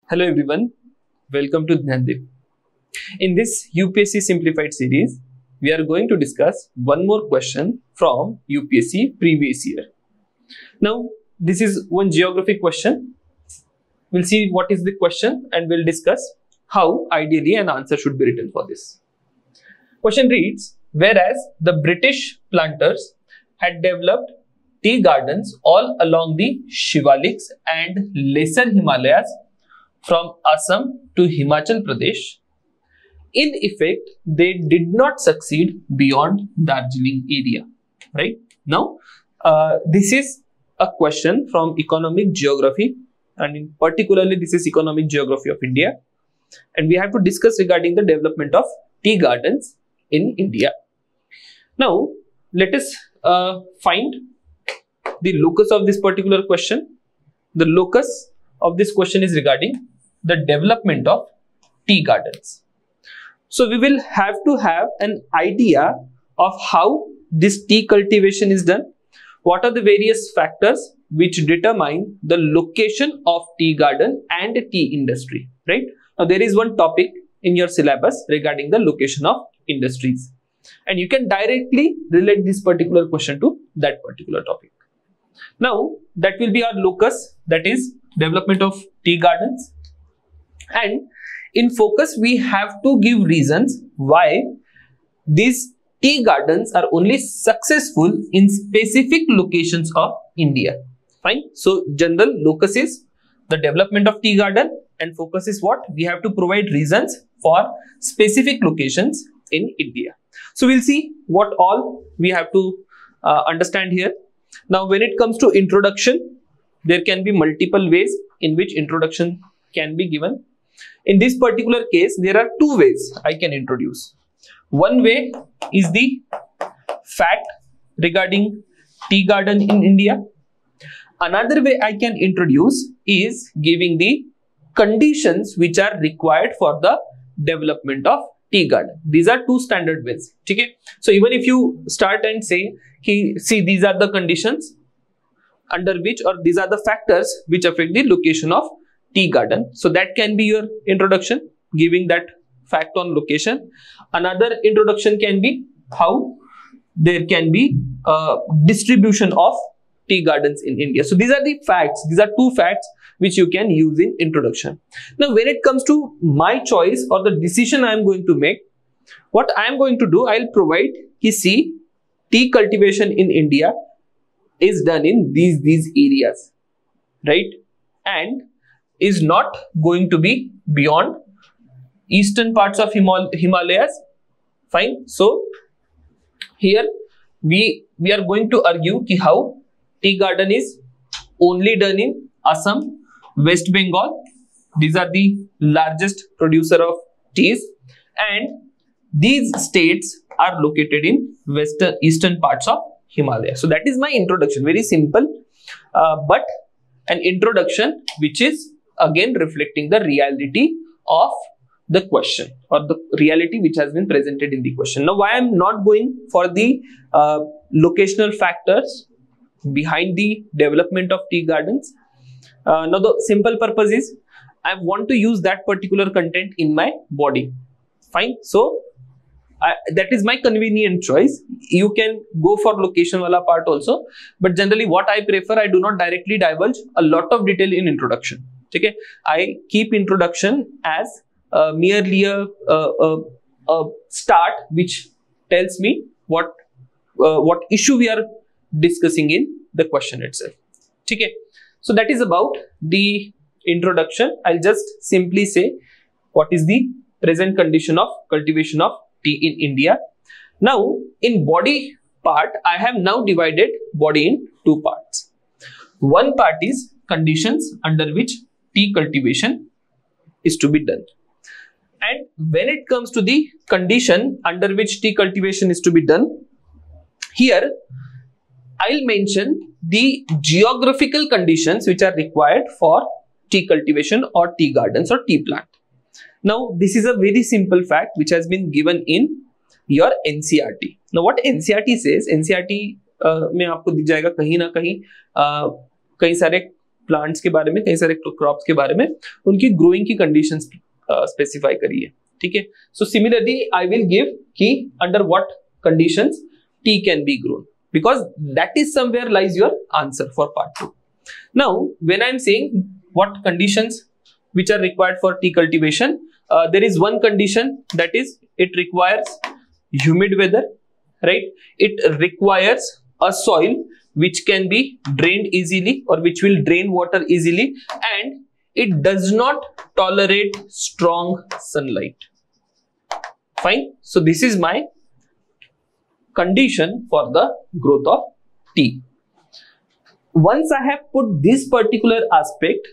Hello everyone, welcome to Dnyanadeep. In this UPSC simplified series, we are going to discuss one more question from UPSC previous year. Now, this is one geography question. We'll see what is the question and we'll discuss how ideally an answer should be written for this. Question reads, whereas the British planters had developed tea gardens all along the Shivaliks and Lesser Himalayas from Assam to Himachal Pradesh, in effect, they did not succeed beyond Darjeeling area. Right now, this is a question from economic geography, and in particularly, this is economic geography of India, and we have to discuss regarding the development of tea gardens in India. Now, let us find the locus of this particular question. The locus of this question is regarding the development of tea gardens. So we will have to have an idea of how this tea cultivation is done. What are the various factors which determine the location of tea garden and tea industry, right? Now there is one topic in your syllabus regarding the location of industries, and you can directly relate this particular question to that particular topic. Now that will be our locus, that is development of tea gardens. And in focus, we have to give reasons why these tea gardens are only successful in specific locations of India. Fine. So, general locus is the development of tea garden, and focus is what? We have to provide reasons for specific locations in India. So, we'll see what all we have to understand here. Now, when it comes to introduction, there can be multiple ways in which introduction can be given. In this particular case, there are two ways I can introduce. One way is the fact regarding tea garden in India. Another way I can introduce is giving the conditions which are required for the development of tea garden. These are two standard ways. Okay? So even if you start and say, see, these are the conditions under which, or these are the factors which affect the location of tea garden. So that can be your introduction, giving that fact on location. Another introduction can be how there can be distribution of tea gardens in India. So these are the facts. These are two facts which you can use in introduction. Now, when it comes to my choice or the decision I am going to make, what I am going to do, I'll provide, see, tea cultivation in India is done in these areas, right? And is not going to be beyond eastern parts of Himalayas. Fine. So here we are going to argue how tea garden is only done in Assam, West Bengal. These are the largest producer of teas, and these states are located in eastern parts of Himalaya. So that is my introduction. Very simple, but an introduction which is again reflecting the reality of the question or the reality which has been presented in the question. Now, why I am not going for the locational factors behind the development of tea gardens? Now, the simple purpose is I want to use that particular content in my body. Fine. So, that is my convenient choice. You can go for location wala part also, but generally what I prefer, I do not directly divulge a lot of detail in introduction. Okay, I keep introduction as merely a start which tells me what issue we are discussing in the question itself. Okay, so that is about the introduction. I'll just simply say what is the present condition of cultivation of tea in India. Now, in body part, I have now divided body in two parts. One part is conditions under which tea cultivation is to be done. And when it comes to the condition under which tea cultivation is to be done, here I'll mention the geographical conditions which are required for tea cultivation or tea gardens or tea plant. Now, this is a very simple fact which has been given in your NCERT. Now, what NCERT says, NCERT में आपको दिख जाएगा कहीं ना कहीं कई सारे plants के बारे में, कई सारे क्रॉप्स के बारे में, उनकी ग्रोइंग की कंडीशंस स्पेसिफाई करी है, ठीक है। So similarly I will give कि under what conditions tea can be grown, because that is somewhere lies your answer for part 2. Now when I am saying what conditions which are required for tea cultivation, there is one condition, that is it requires humid weather, right? It requires a soil which can be drained easily or which will drain water easily, and it does not tolerate strong sunlight. Fine. So this is my condition for the growth of tea. Once I have put this particular aspect,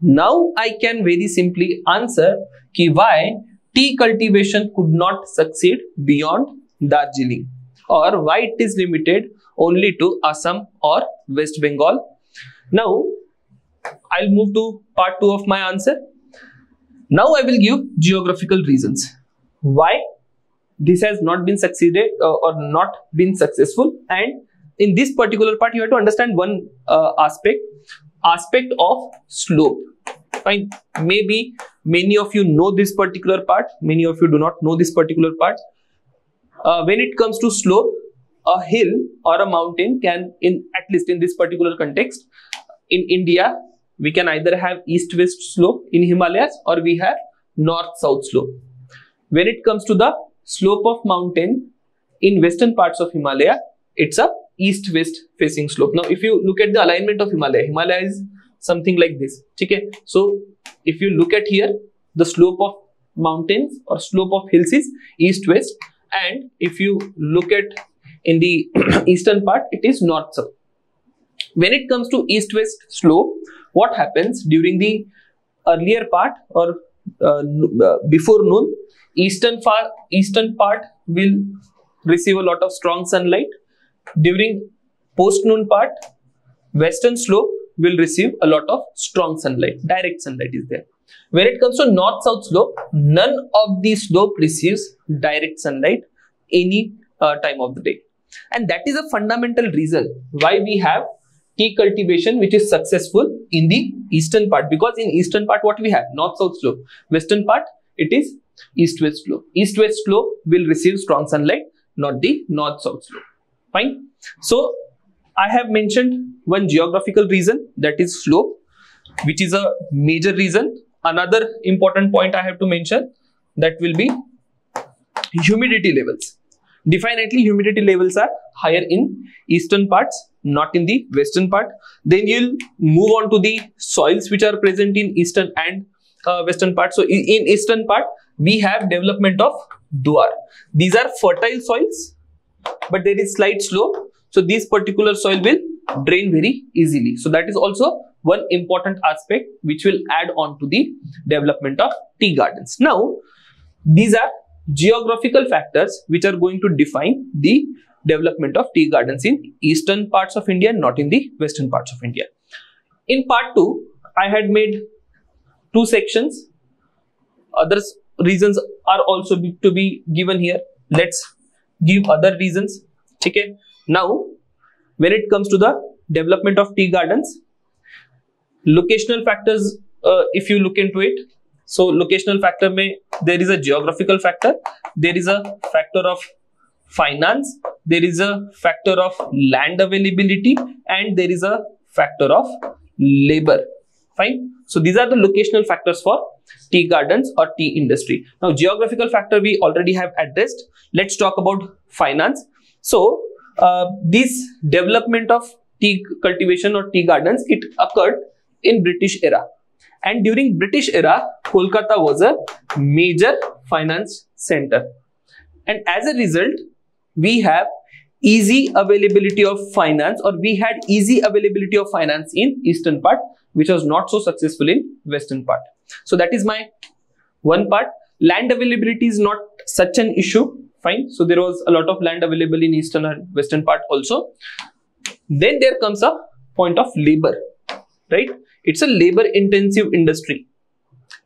now I can very simply answer ki why tea cultivation could not succeed beyond Darjeeling, or why it is limited only to Assam or West Bengal. Now I'll move to part 2 of my answer. Now I will give geographical reasons why this has not been succeeded or not been successful. And in this particular part you have to understand one aspect of slope. Fine. Maybe many of you know this particular part, many of you do not know this particular part. When it comes to slope, a hill or a mountain can, at least in this particular context, in India we can either have east-west slope in Himalayas, or we have north-south slope. When it comes to the slope of mountain in western parts of Himalaya, it's a east-west facing slope. Now if you look at the alignment of Himalaya is something like this, okay? So if you look at here, the slope of mountains or slope of hills is east-west, and if you look at in the eastern part, it is north-south. When it comes to east-west slope, what happens during the earlier part or before noon, eastern part will receive a lot of strong sunlight. During post-noon part, western slope will receive a lot of strong sunlight, direct sunlight is there. When it comes to north-south slope, none of the slope receives direct sunlight any time of the day. And that is a fundamental reason why we have tea cultivation which is successful in the eastern part, because in eastern part what we have? North-south slope. Western part, it is east-west slope. East-west slope will receive strong sunlight, not the north-south slope. Fine. So I have mentioned one geographical reason, that is slope, which is a major reason. Another important point I have to mention, that will be humidity levels. Definitely humidity levels are higher in eastern parts, not in the western part. Then you'll move on to the soils which are present in eastern and western part. So in eastern part, we have development of duar. These are fertile soils, but there is slight slope. So this particular soil will drain very easily. So that is also one important aspect which will add on to the development of tea gardens. Now, these are geographical factors which are going to define the development of tea gardens in eastern parts of India, not in the western parts of India. In part 2, I had made 2 sections. Other reasons are also to be given here. Let's give other reasons. Okay. Now, when it comes to the development of tea gardens, locational factors, if you look into it, so locational factor there is a geographical factor, there is a factor of finance, there is a factor of land availability, and there is a factor of labor. Fine. So these are the locational factors for tea gardens or tea industry. Now geographical factor we already have addressed. Let's talk about finance. So this development of tea cultivation or tea gardens, it occurred in British era, and during British era Kolkata was a major finance center, and as a result we have easy availability of finance, or we had easy availability of finance in eastern part, which was not so successful in western part. So that is my one part. Land availability is not such an issue. Fine. So there was a lot of land available in eastern and western part also. Then there comes a point of labor, right? It's a labor intensive industry.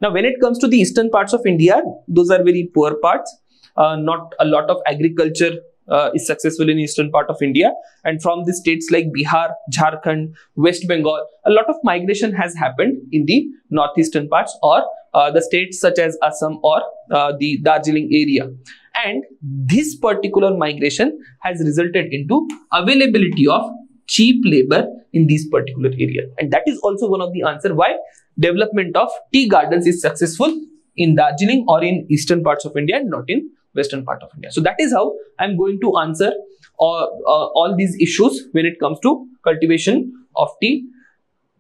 Now when it comes to the eastern parts of India, those are very poor parts, not a lot of agriculture is successful in eastern part of India, and from the states like Bihar, Jharkhand, West Bengal, a lot of migration has happened in the northeastern parts, or the states such as Assam or the Darjeeling area. And this particular migration has resulted into availability of cheap labor in these particular areas, and that is also one of the answer why development of tea gardens is successful in Darjeeling or in eastern parts of India and not in western part of India. So that is how I am going to answer all these issues when it comes to cultivation of tea.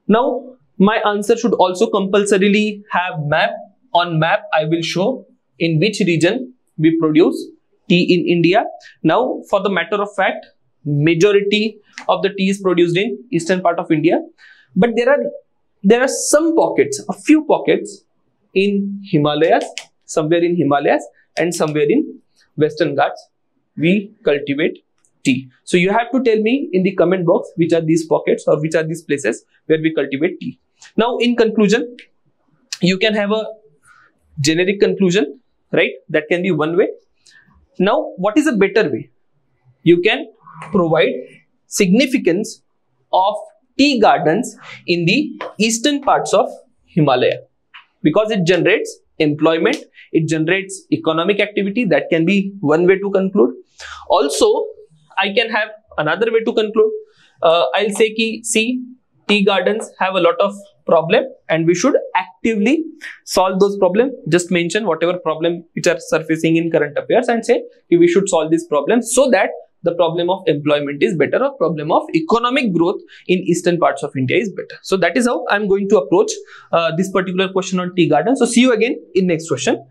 Now my answer should also compulsorily have map. On map I will show in which region we produce tea in India. Now for the matter of fact, majority of the tea is produced in eastern part of India, but there are some pockets, a few pockets in Himalayas, somewhere in Himalayas and somewhere in Western Ghats we cultivate tea. So you have to tell me in the comment box which are these pockets or which are these places where we cultivate tea. Now in conclusion, you can have a generic conclusion, right? That can be one way. Now what is a better way? You can provide significance of tea gardens in the eastern parts of Himalaya, because it generates employment, it generates economic activity. That can be one way to conclude. Also I can have another way to conclude. I'll say ki, see, tea gardens have a lot of problem and we should actively solve those problems. Just mention whatever problem which are surfacing in current affairs and say we should solve these problems so that the problem of employment is better or problem of economic growth in eastern parts of India is better. So that is how I'm going to approach this particular question on tea garden. So see you again in next question.